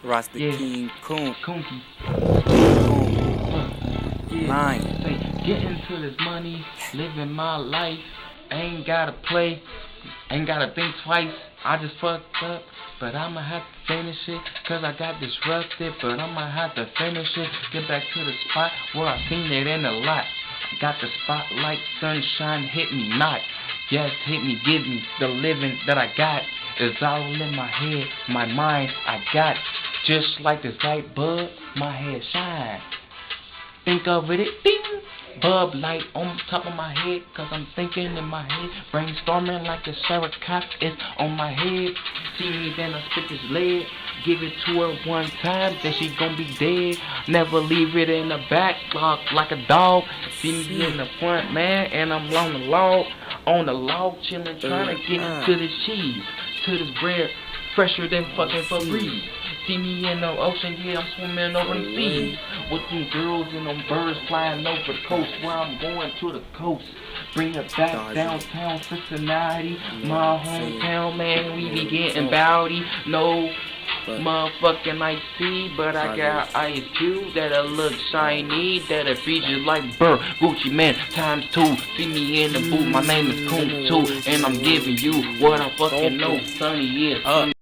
Rasta Yeah. King Coon. Kunky. Coon. Nine. Say, getting to this money, living my life. Ain't gotta play, ain't gotta think twice. I just fucked up, but I'ma have to finish it. Cause I got disrupted, but I'ma have to finish it. Get back to the spot where I seen it in a lot. Got the spotlight, sunshine hit me not. Yes, hit me, give me the living that I got. It's all in my head, my mind, I got. Just like this light bulb, my head shine. Think of it, ding, bulb light on top of my head. Cause I'm thinking in my head, brainstorming like a Sarah Cox is on my head. See me, then I spit this lead. Give it to her one time, then she gon' be dead. Never leave it in the back, like a dog. See me in the front, man, and I'm on the log. On the log, chillin', trying to get to the cheese, to the bread, fresher than fucking Febreze. See me in the ocean, yeah, I'm swimming over the seas. With them girls and them birds flying over the coast. Where I'm going to the coast. Bring it back downtown Cincinnati. My hometown, man, we be getting bowdy. No motherfucking Ice T, but I got Ice Cube that'll look shiny, that'll feature like Burr, Gucci Man ×2. See me in the booth, my name is Coon 2, and I'm giving you what I fucking know. Sunny is.